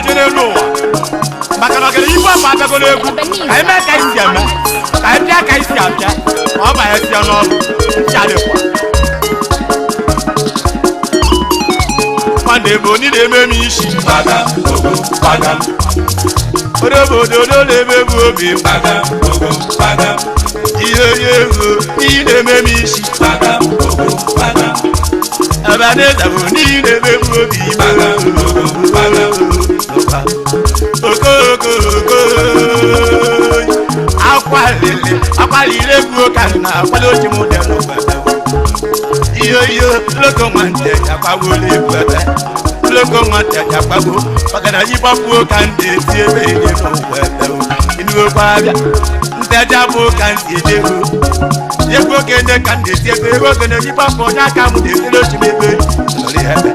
jere no maka na gele iwa ma ta ko leku ai me ka isi ama ai bia ka isi abia o ba ya sia no chale kwa mande boni de me mi shi baga ogo baga orobodo do le me bu obi baga ogo baga iye yewo ni de me mi shi baga ogo baga abane da boni de me bu obi baga ogo baga oko akwalile ku kana akwaloji mu de no baba iyo loko mante akawole baba loko mante akawo bagana yipapu kande tiebe ile no baba inu kwabia ntaja bo kande dewo yego kende kande tiebe yego kende yipapu nyaka mu de loji mebe lori hebe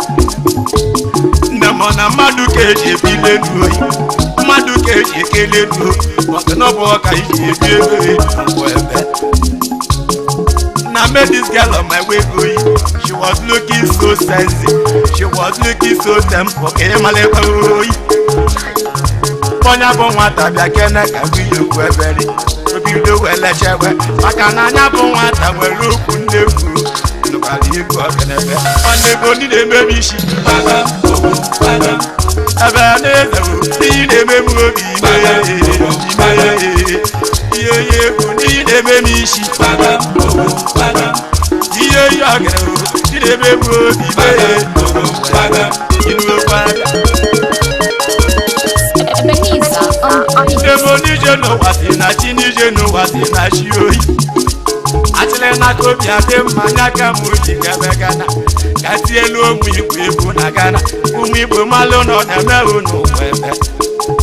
ndamona madu keje bile nuyi madu keje kele nu wakano bo ka ije ebe ngwebe na made this girl on my way going. She was looking so sexy. She was looking so tempo. Okay, male boy. Ponya bon wata bia kena ka wi yoku ebere. Obi do wele chewe. Maka na nya bon wata we roku ndefu. No ka li ko kenebe. Onde go ni de me shi. Baga ogo baga. Aba ne zewu. Ni de me mu obi. Ye go ni de me shi. Baga ogo baga. Ye ya gero. Ni de me mu obi. Baga inu baga. Ebo ni je no wasi na chi ni je no wasi na shi oyi. Atile na ko bi ade manya ka mu ji gabegana. Kati elu omu ibu na gana. Umu ibu malo no na meru no kwebe.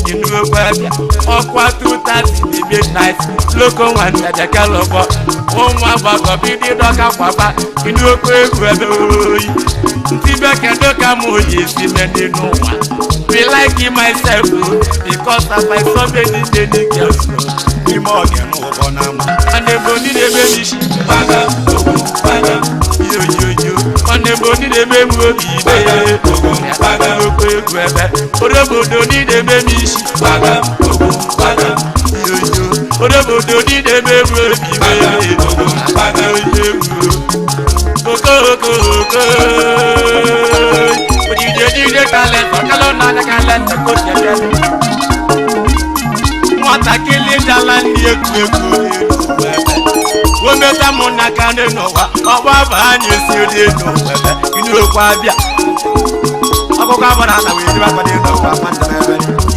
Inu kwebe. Okwa 2:30 the midnight. Loko wanda de kalobo. Omwa bago bidi doka kwaba. Inu kwebe oyi. Ntibe kendo ka mu yi si meni no wa. Me like it myself because of my so many girls. Me more than over now. And the body they baby she baga baga yo. And the body they baby baga baga. Orobodo ni they baby she baga baga yo. Orobodo ni they baby baga yo. Go. DJ talent, kalona na talent ko tete. Mwata kile talent yeku. Wo meta mona kande no wa. Owa ba nyi si ode no bebe. Inu kwa bia. Akoka bana na we di ba pade no kwa manda bebe.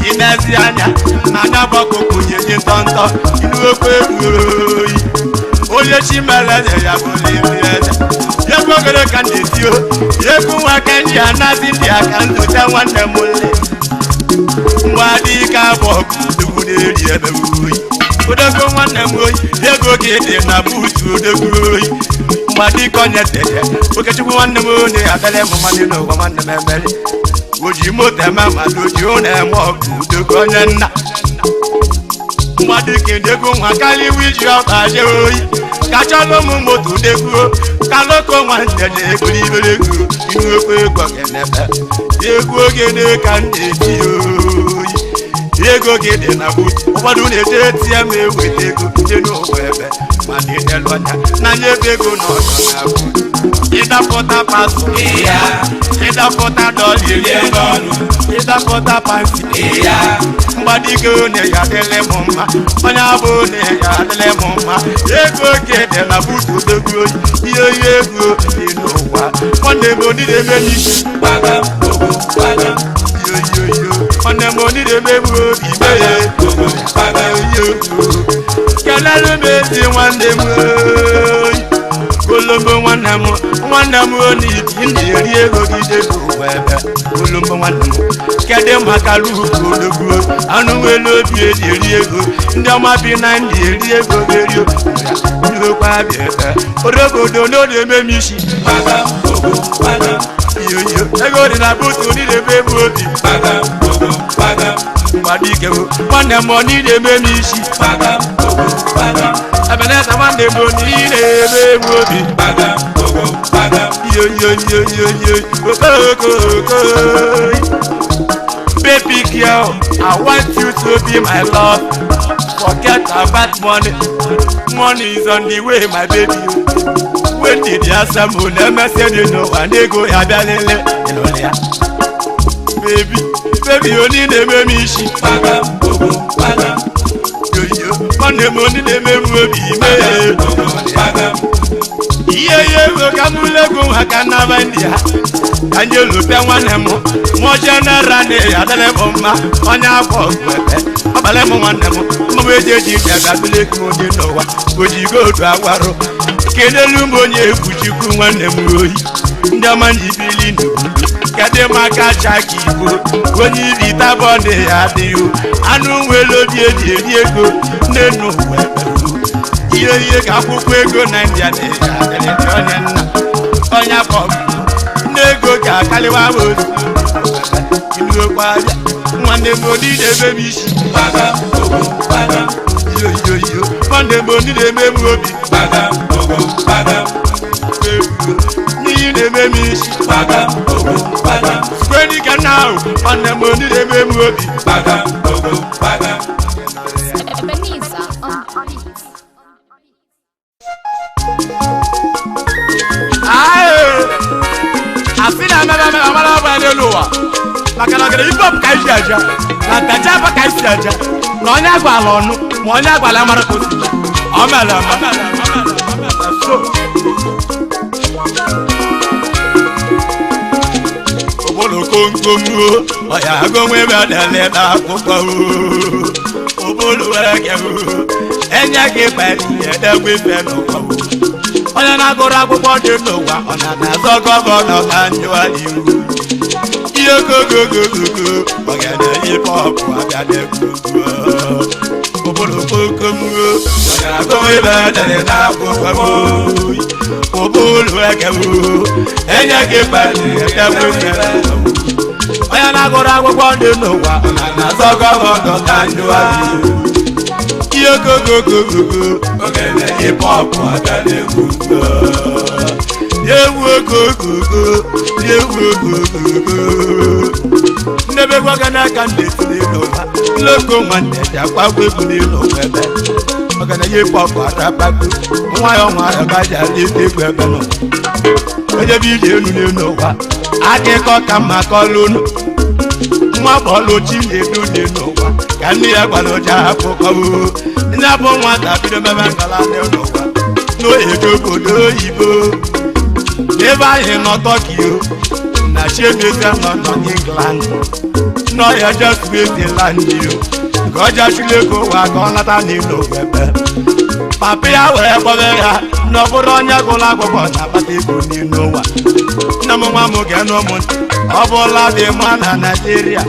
Inezi anya na nya bako kunye tonto. Inu kwa ewu. Oye chimele ya bole Yego gere kanditio Yego wakendi anazi ndi akandu Tawande mule Mwadi ka boku Dugune liebe ui Udoko wane mui Yego kete na butu udogui Mwadi konye tete Ukechuku wane mune Adele mumani no wamane membeli Uji mote mama Duji une moku Udokonye na Mwadi kendego wakali wiji Aje ui Kachalo mu motu degu kaloko wandeje kulibelegu inu kwe kwa kenebe ego gene kande tiyo ego gene na but obadu ne teti ame wetego teno webe mani elwanya na nyebego no na but ida pota pasu ida pota doli legonu ida pota pansi mbadigo ne ya dele mumma onya bo ne ya dele mumma ego gene na but degu ego inowa one money de me baga baga yo one money de me ibe baga yo kana me di one mo kolombo one mo ni ndi ri ego gide do webe kolombo one mo kede makalu kologro anu welo bi ri ego ndi ama bi na ndi ri ego berio yo kwa bi orobodo no de me mishi baga baga yo ego di na butu ni de be bodi baga badike one money de me mishi baga abeneza one money de be bodi baga yo go baby girl, I want you to be my love. Forget about money. Money is on the way, my baby. When did you ask me? Never said you know, and they go yabalele. Baby, you need a baby. She paga, paga. Yo, money, they may be paga. Yeah, we can go. I can never India. And you look at one more general. I don't know on your boss. I don't know one more. My baby, I believe you know what. Would you go to our room? Can you look would you go one more? The man is feeling Kademaka Chaki, when you eat about the idea, I know well, Diego, no. You can't go 90 on your pop. Nego Kaliwa wood. You look wide. One day, money, the baby. Baga. You. One day, money, the baby. Baga. You the baby. Baga. When you can now, on the money, the baby. Baga. Afina mama bale lowa makana gere hip hop kai jaja na taja ba kai jaja no nya gba lonu mo nya gba la mara ko si o mala so obolo kongomu o ya go nwe ba dale na kokko obolo wa ke enya ke pa ni e da gbe fe no ko Ona na gora gbogbo de no wa ona na so governor annually go ogene hip hop agade go obolo kokomu ona go we ba de na gbogbo obolo ekewu enya ke ba ni e da gbogbo ona na gora gbogbo de no wa ona na so governor annually go ogene hip hop agade go Never gonna can loco one day, what we will know better. I'm gonna hip hop why on my guy is the weapon. You know what? I can't come my column. My bolochi, you know what? Can we have a job for Never want to be the man. No, you go to Ibo. Never in not Tokyo. Na shame is not England. No, you just waiting land you. God just go walk on that you know. Papia, wherever no for on your go like but you know what. Number one more get no more. Of all of the man and Nigeria.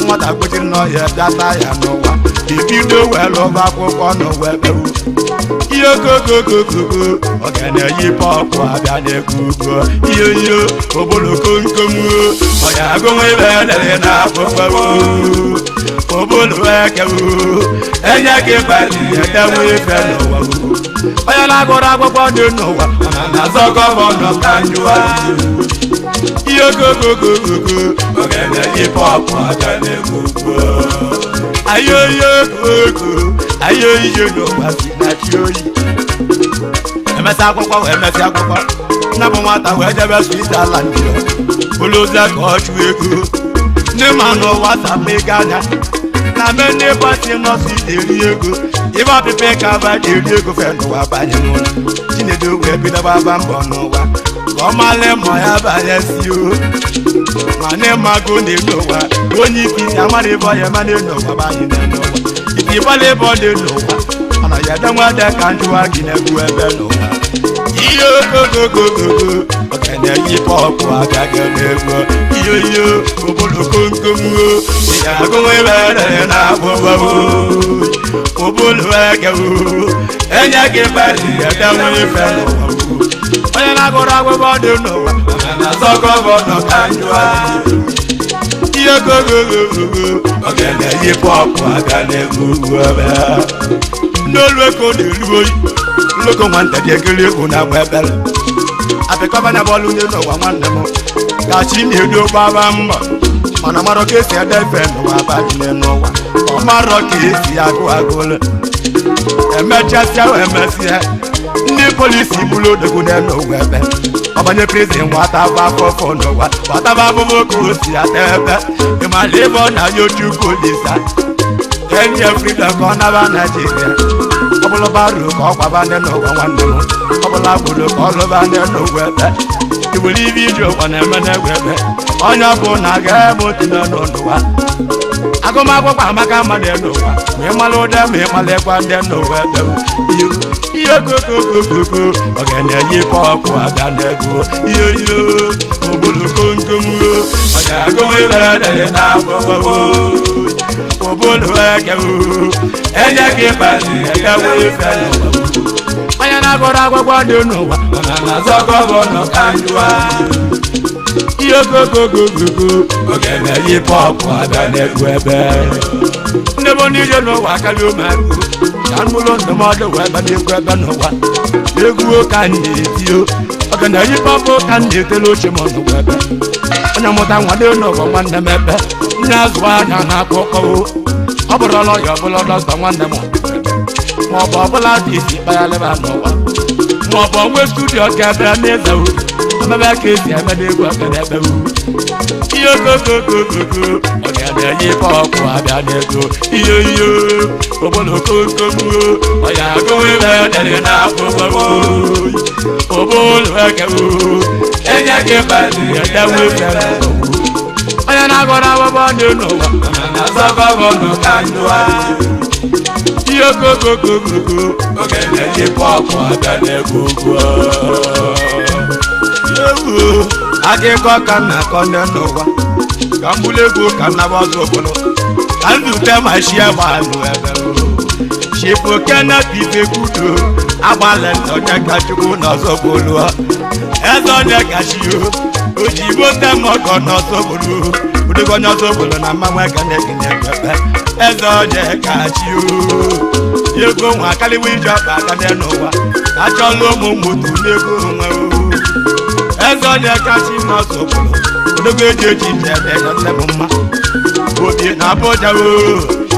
What I put in no yet that I know what. If you do well over no web. Go, ogene hip hop abia go. Yo, obolo konkomu, oya go we be na popo. Obolo ekewu, enya ke bali ekewu ife no wa. Oya na go ra popo de no wa, na so go no kanjuwa. Go, ogene hip hop abia go. Ayo no basi na chioi. Emesa akwụkwọ na bụ nwata wee jebe Switzerland bụlụzie ka ọ chụọ ego ndị ma n'ụwa samega anya na me ndị bọsi nọsụ eri ego ibe ọpịpị ka aba eri ego fe n'ụwa banye n'ụlọ Chinedu wee bidoba aba mbọ n'ụwa ka ọ male ma ya banye si o ma ne mago n'ụwa onye isi amara ebe ọya ma n'ụwa banye n'ụwa iti bọla ebe ọ dị n'ụwa ana ya danwa de kanjuwa ginegu ebe n'ụwa iyo go ogene hip hop agage n'ego iyo obolo konkomu ya go ebe na agbowo obolo egewu enya ge bali ya danwa ife n'ụwa onye na-agụrụ agwụgwọ dị n'ụwa na so governor kanjuwa iyo go ogene hip hop agage n'ego ebe no loco de lui loco wanta de gele una bebel ape ka bana bolu ni no wa wanna mo ka chi ni do baba mba mana maro ka esi ede ife n'ụwa abadile n'ụwa ọ marọ ka esi agụ agụle emechasịa emesịa ndị polisi bụrụ odogwude n'ụwa ebe ọbanye prison nwata afọ n'ụwa gbataba abụbụ ka o si ata ebe ịmala ebe ọ na-anya otu polisa enye freedom ka ọ naba Naijiria ọbụla baru ka ọ kwaba ndị n'ụwa nwanne m ọbụla gburu ka ọ lụba ndị n'ụwa ebe iwere ibe iji ụwa na-eme n'egwe ebe onye ọ bụ na ga-ebe otu n'ụwa agụmakwụkwọ amaka mmadụ n'ụwa ma ịmala ụda ma ịmala ịgwa ndị n'ụwa ebe ihe okokokokoko Ogene yi pọpụ abịa n'ego ihe obodo komkom ọ ga-agụwa ibere na agbọgbọ obodo ekewo enye gị bazi ekewo ife n'ụwa onye na-agụrụ agwụgwọ dị n'ụwa ọ na-azọ gọvanọ ka njụwa ihe okokokokoko Ogene yi pọpụ abịa n'ego ebe ndị bụ ndị ije n'ụwa karịa ụmụaka ka mkpụrụ ndụmọdụ wee ebe n'egwu ebe n'ụwa egwu ka na-etio Ogene yi pọpụ ka na-etelu oche m n'ụwa ebe onye mụta nwa dị n'ụwa nwanne m ebe nne azụ anya na-akpọ ọkọwo ọ bụrụ ọlọ ya ọbụla dọsta nwanne m maọbụ ọbụla dị isi kpaghalịba n'ụwa maọbụ onwe studio ka ebe n'ezewu emebe ka esi eme n'egwu Ogene ebe ihe okokokokoko Ogene yi pọpụ abịa n'ego ihe obodo komkom ọ ya agụwa ibe dere na akwụkwọ obodo ekewo enye gị bazi ekewo ife onye na-agụrụ agbụgbọ dị n'ụwa na-azọ gọvanọ ka njụwa ihe okokokokoko Ogene yi pọpụ abịa n'ego akụkọ ka m na-akọ ndị n'ụwa ka m bụrụ ego ka m naba ọzọ obodo ka m zute ma shie gbalụ ebe chifu Kenneth Kudo agbalị onye ka Chukwu n'ọzọ obodo eze onye ka chio o ji bote m ọgọ n'ọzọ obodo ụdịgo onye ọzọ obodo na mmanwụ Ogene ekpe eze onye ka chio ego nwa akarịwa iji ọkpa aka ndị n'ụwa achọla ụmụ motu n'ego onwe eze onye kachi n'ọzọ obodo odogwu eji ije ebe nne m mma obi na Abuja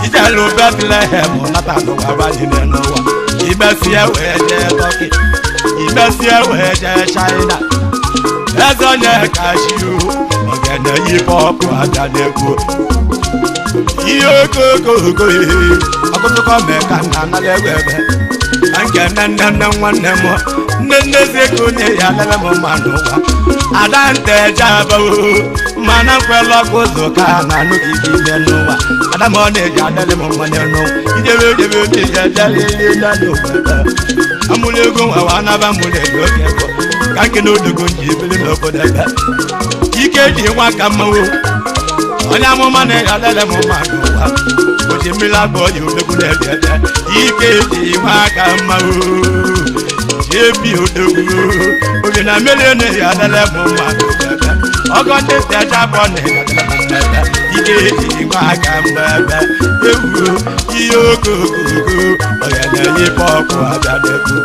ijelu Bethlehem nata n'ụwa gbanyere n'ụwa imesie wee jee Turkey imesie wee jee China eze onye kachi Ogene yi pọpụ abịa n'ego ihe okokoko ọkụtụkọ mee ka nna anara egwe ebe na nke nne nwanne m nne ezi onye ya lele m mma n'ụwa ada nte eje abawo mana nkwela ọkụ ụzọ ka na anụghị ime n'ụwa ada m ọ na-eji adịrị m mma n'ụwa ijebe oji ejelele n'obodo amụrụ ego nwawa anaba mụrụ ego oge ego ka nke na odogo nji ebili n'obodo ebe ike ji nwa ka mmanwụ onye amụma na-eji adịrị m mma n'ụwa oji mmiri abụọ ji odogwu na-eji ebe ike ji nwa ka mmanwụ ebi odogwu oge na mmiri na-eji adịrị m mma n'ụwa ọgọ ndị si aja abụọ na-eji adịrị m mma ike ji nwa ka mma ewu ihe okokoko Ogene yi pọpụ abịa n'ego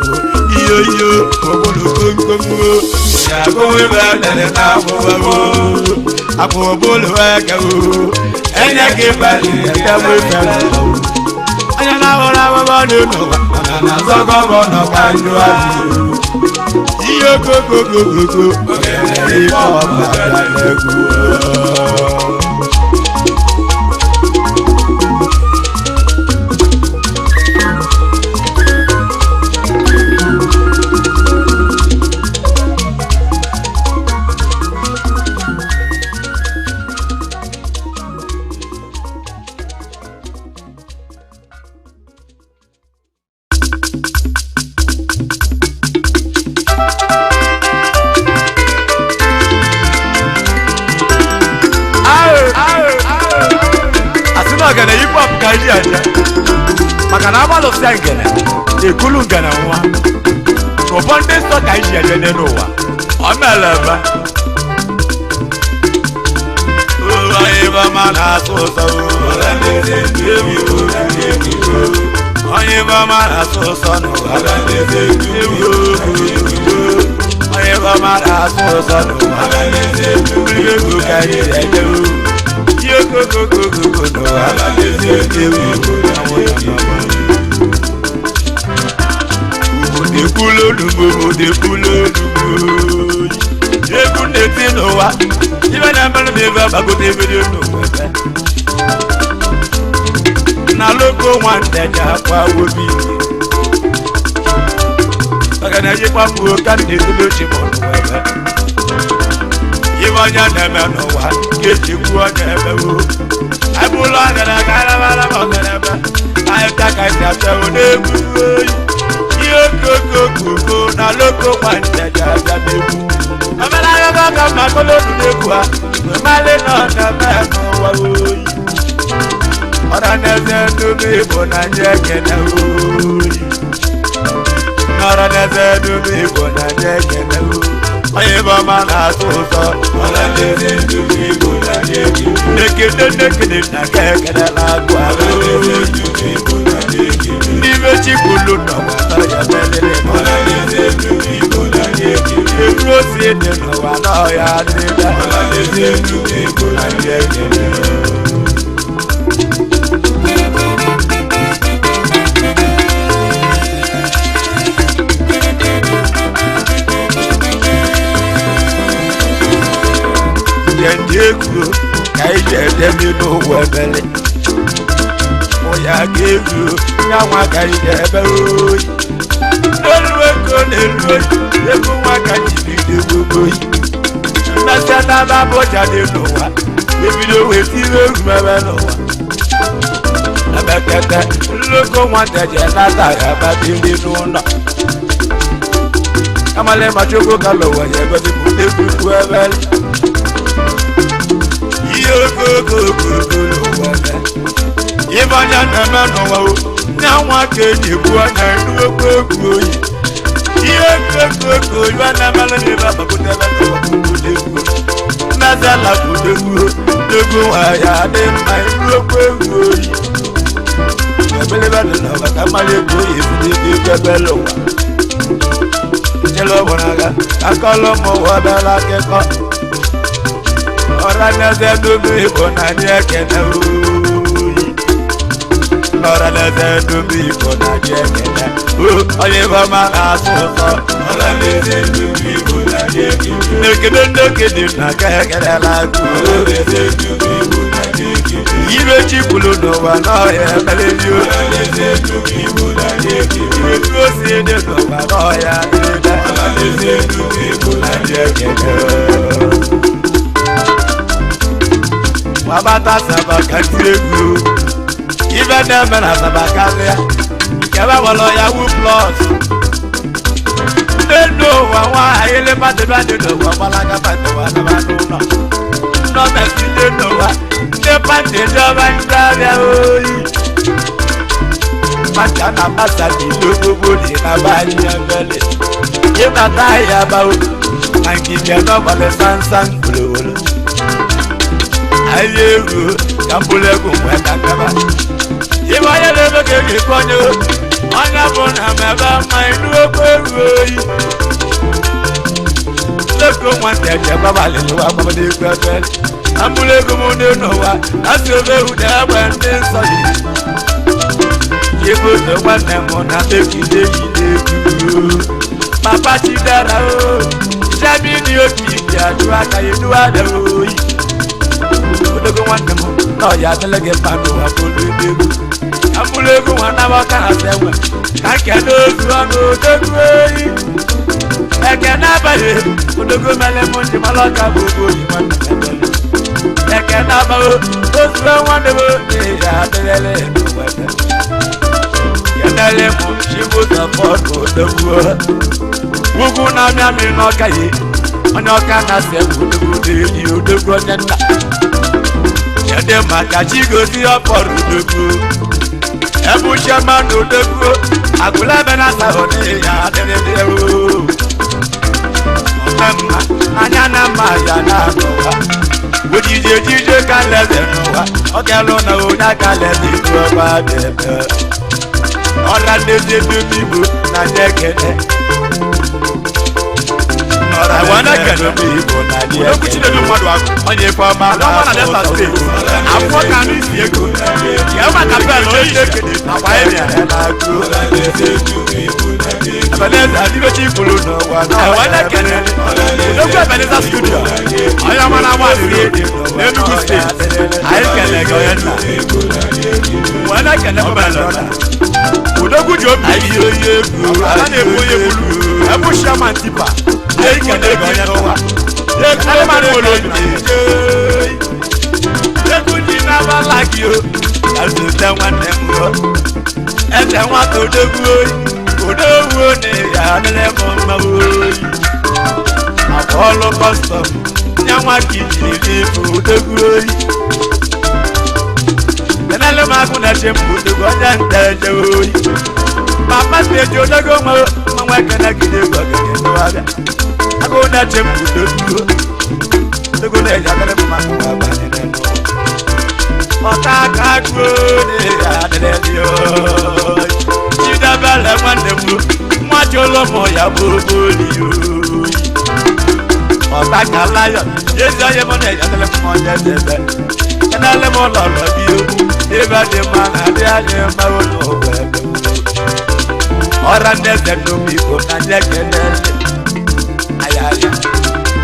ihe obodo komkom ya agụwa ibe dere na akwụkwọ akwụbụlụ ekewo enye gị bazi ekewo ife onye na-ahụrụ agbụgbọ dị n'ụwa na-azọ gọvanọ ka njụwa ihe okokokokoko Ogene yi pọpụ abịa n'ego Ogene yi pọpụ ka iji aja maka na agbalụsịa Ogene ekulu Ogene nwa ụfọ ndị nsọ ka iji aja dị n'ụwa ọ mere ebe Onyibor ma na-asụ ụsọ Onyibor ma na-asụ ụsọ n'ụwa Onyibor ma na-asụ ụsọ n'ụwa ego ka iji aja go no ala lezi ewu de pulo lugo de pulo lugo eku neti no wa ibe na manu me ba go de video no na logo one deja kwa wobi aga na je kwa pu kan de tulo chi mo Iwanya neme no wa keji ku neme wo abula gara gara bala neme ay ta ka ta te o de ku yo ko na loko kwante ja ja de ku amala ga ka ma ko lo de ku a male no na me no wa wo ora na ze do me bo na je ke na wo ora na ze do me bo na je ke na wo Aye mama na soso, ala lezi ndugu ibuna yeki. Nekede na keke na lagwa. Ala lezi ndugu ibuna yeki. Nive chikulu na wata ya belele. Ala lezi ndugu ibuna yeki. Ekrosi ene na wana ya nida. Ala lezi ndugu ibuna yeki. Yendiku kaije demi no webele Oya gevu nyawa kaije be oyi Nolwe ko nelwe yeku wa kaji de gogo yi Nasa na ba boja de no wa Ebido we ti we mebe no wa Abekete loko wa teje na ta ya ba bi no na Kamale machoko kalo wa ye go di ku ku webele Ibanya neme no wa nyawa keji bu na nuko yi Iyo ibana mala ni baba ko tebe no ko de ku Nazala ko de ku aya de mai nuko yi Bele bele no ba kamale ko yi de bele wa Jelo bonaga akolo mo wa bela ke ko Ora na ze do mi bona ni ekene oyi Ora na ze do mi bona ni ekene oye ba ma asoso Ora na ze do mi bona ni ekene Nekede na kekele la ku Ora na ze do mi bona ni ekene Ibe chikulo no wa na ye meleli Ora na ze do mi bona ni ekene Ekrosi de no wa na ya nida Ora na ze do mi bona ni ekene Mabata sabaka tiegu Ibe neme na sabaka ya Keba walo ya wu plus Nendo wa ayele pate bade no wa malaga pate wa na no No ta sile no wa Ne pate joba ndabia oyi Macha na basa di logo di na bali ya vele Iba ta ya ba o Angi no bale san bulu Ayeru kambule kumwe kakaba Iwa yele beke kikonyo Anya bona meba mainu okweruoyi Leko mwanteje baba lelewa kwa madi kwefeli Ambule kumune nowa Asobe udebwe ndi nsoli Yebo se wane mona tekide yineku Papa chidara o Jami ni okiki aduwa kayeduwa de oyi Odogo wande mo no ya telege pando abolego Ambulego wana waka asewe Kake no suano degwe Eke na baye Odogo mele monji maloka bobo yi wande mele Eke na baye Osuwe wande mo ya telele no wende Yenele mo shibu support odogo Wugu na miami no kaye Onyoka na sewu odogo deji odogo nyenda Yede makachigo si oporu dogo Ebu shema no dogo Agule bena sahone ya dede o Mama anya na maya na nowa Ojije kaleze nowa Okelo na onya kaleze tuwa bebe Ora neze dumibu na nyekene I wanna get a people na the end. Kuchi de madu ako. Onye fama na Delta State. Afọ ka ni si ego. Ya ma kapel o ise kede. Awa area na go. Ebeneza di be chief follow no wa. I wanna get it. No go Ebeneza studio. Oya mana wa ni Enugu State. Ayi kele go yana. Wanna get a bella. Odogu job ayo yegu. Ala na ebo yebulu. Ebo shaman tipa. Ayi kele go yana. Eko man follow me. Eko ni never like you. Azu the one them go. And then what to do? Odogu ne ya nele mama wo. Apollo custom. Nyama kiji odogu. Kenale makuna chembu de godante joyi. Papa se jodo go mama kana gide go gede waga. Ago na chembu de go na ya kana mama ba ne. Ota ka go de ya de yo. Ida bala mande mu. Mo jolo mo ya boboli yo. Ota ka layo. Yeso ye mo ne ya tele mo je de. Kenale mo lo yo. Eba de mana de aje ma wo bebe. Ora de no mi ko na je kenele. Ayaya.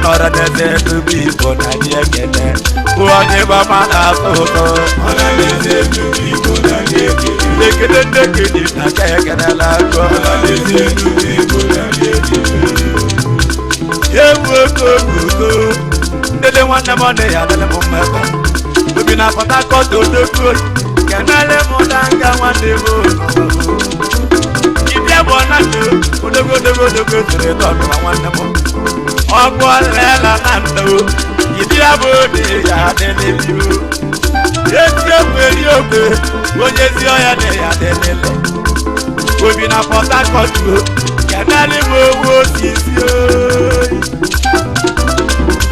Ora de no mi ko na je kenele. Onye ba mana so to. Ora de no mi ko na je kenele. Dekede na kenele ko. Ora de no mi ko na je kenele. Ye wo ko. Dele wana mo ne ya dele mo mebe. Bina pata koto de ko. Kenale modanga wandebo. Ibia bona do, odogo tere don wandebo. Ogbo lela nando. Ibia bode ya denelu. Yetio peri obe, onye si oya de ya denele. Obina pata koto. Kenale mo wo sisi.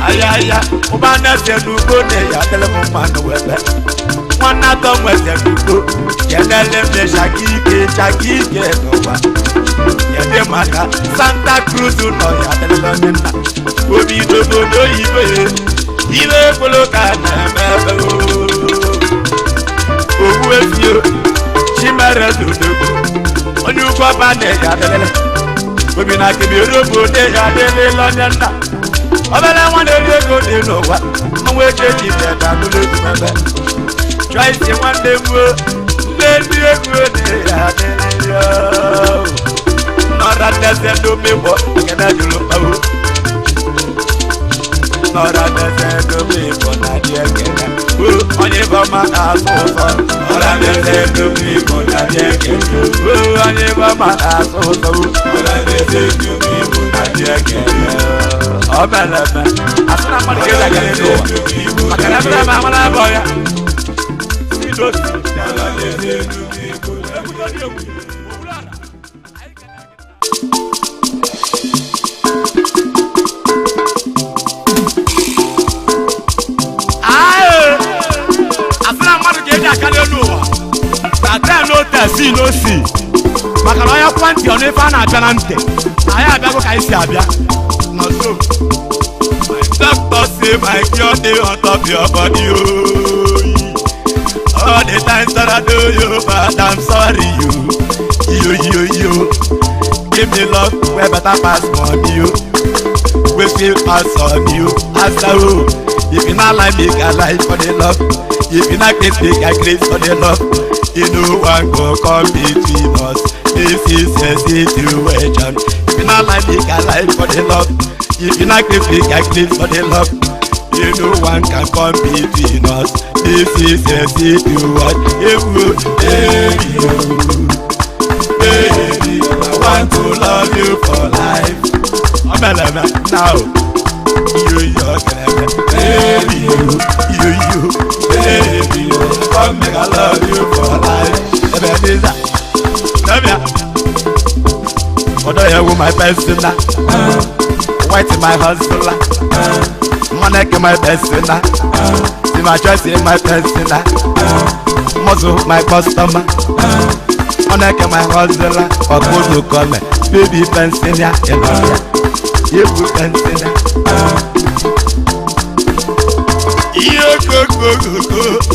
Ayaya, obana se nugo de ya dele mo manu webe. Wana to mweze nugo. Kenele me shakike no wa. Yede maka Santa Cruz no ya dele lo nena. Obi dogo do ibe polo kana mebe o. Owu efio chimere dogo. Onyu kwa bane ya dele. Obi na kebi robo de ya dele lo nena. Obele wan de go de no wa. Onwe cheji de da go le mebe. Try to one day more. Let me go there. Not that doesn't do me what can I do? Not that doesn't do me what I get. Onyibor my asshole. Not that doesn't do me what I get. Onyibor my asshole. Not that doesn't do me what I get. Oh, man, I said I'm going to get it. I can't have my boy. See no see. Makaloya kwanti ono ifa na abia na nte. Aya abia go kai si abia. No so. My doctor say my cure dey on top your body oh. All the times that I do you but I'm sorry you. Give me love where better pass money you. We feel pass on you. Answer who? If you not like me, I like for the love. If you not great, I great for the love. You know one go come between us. This is a situation. If you not like me, I like for the love. If you not great, I great for the love. You know one can come between us. This is a situation. Baby, I want to love you for life. Now, baby, come make I love you for life. What do you want my personal? White in my hustler. Money in my personal. See my choice in my personal. Muscle my customer. Money in my hustler. Or go to come, baby, pensioner. Ebuka nsina. Yoko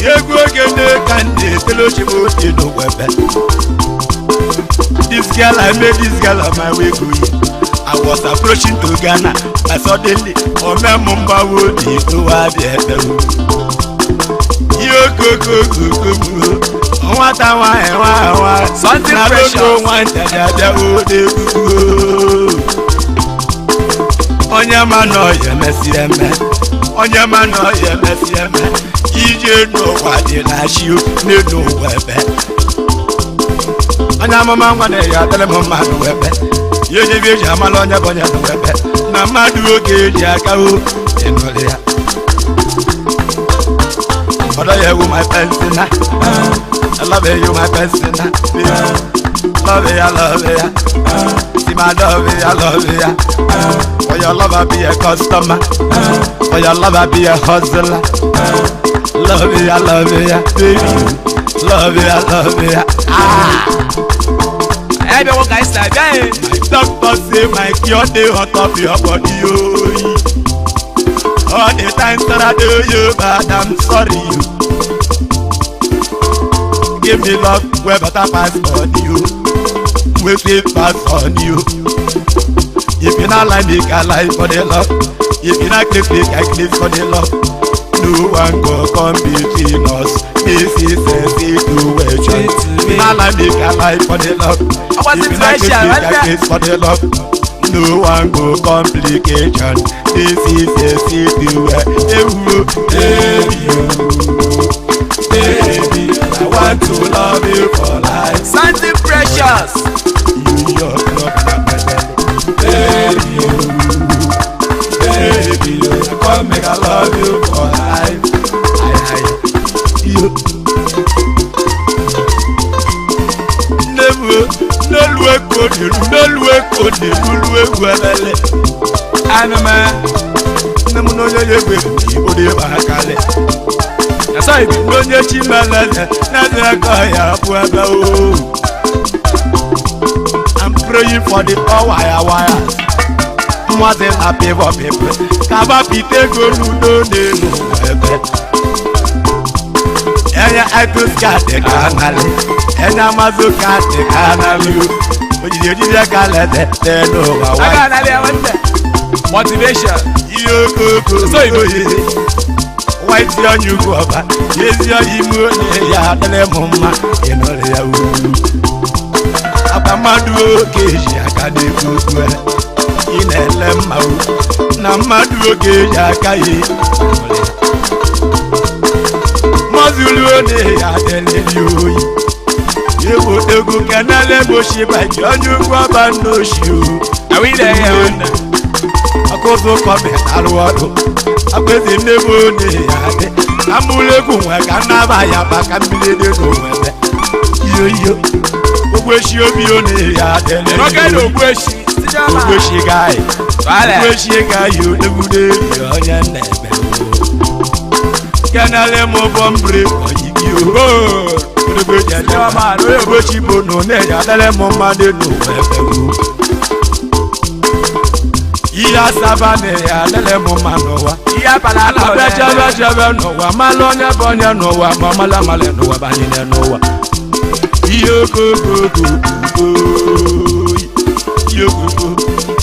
yego Ogene kande telochibo ino webe. This girl, I met this girl on my way going. I was approaching to Ghana, but suddenly, Mumba would be to Yoko what I want, something precious. On your man, or your messy man. On your man, or your messy man. You know what you like, you know where. Anya mama ngwane ya tele mama webe ye je bi jama lo nya bonya webe na madu oge ji aka o enole ya odo ye wo my pensina I love you my pensina love ya see my love ya for your love I be a customer for your love I be a hustler love ya baby love ya I be what guys like that. My doctor say my cure dey hot of your body, oh. All the times that I do you, but I'm sorry you. Give me love where better pass on you, we sleep pass on you. If you not like me, I like for the love. If you not clip me, I clip for the love. No one go come between us. This is a situation. Not like me, I like for the love. I wasn't special, for the love. No one go complication. This is a situation. Baby, I want to love you for life. Something precious. You your love, baby, come make I love you for life. You. Nolwe kode gwebele anama namuno yegwe ibode bakale na sai bi onye chimelele na ya buaba o. I'm praying for the wires. Mwaze happy for people kaba pite go nudo nenu ebe enya itus kate kanale enya mazuka te kanale ojide kale de no wa kanale awante motivation yoko so iboye white on you go over yes you ya tele mama enole ya u abamadu keji akade kuku inele mawu na madu keji akaye mazulu ne ya tele yoyi yebo egu kanale bo shi ba jonju kwa ba no shi o awi de ya akozo ko be alwado akwezi nebo ne ya de amule ku nwa kana ba ya ba ka mbile de no webe yo ogweshi obi o ne ya tele no ka no ogweshi ogweshi guy vale ogweshi guy o legude yo nya nebe kanale mo bombre oyigi o ogweshi jama no ogweshi bono ne ya tele mo made no webe iya sabane ya tele mo manowa iya balala beja no wa malonya bonya no wa mamala male no wa banyine no wa yoko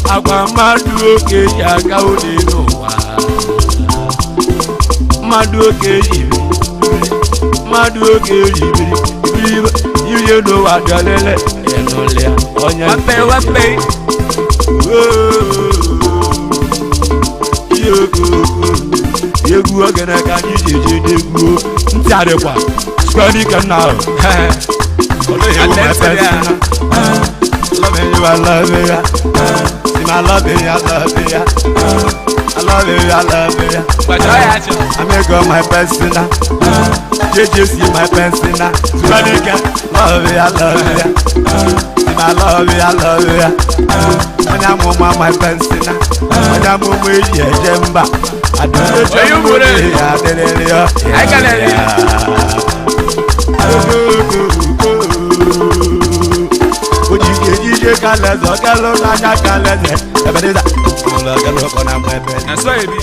agwa madu oke ya ga ode no wa madu oke yibi you know wa dalele enole onya wape yegu Ogene ka jeje degu nti arekwa squad kan now love you I love you see my love you I love you but I make all my persona jeje see my persona squad kan love you I love you anya mama my persona anya mama jemba I can kaleze okelu n'anya kaleze ebediza ọlọgelu kọ na mgbe ebe na so ebi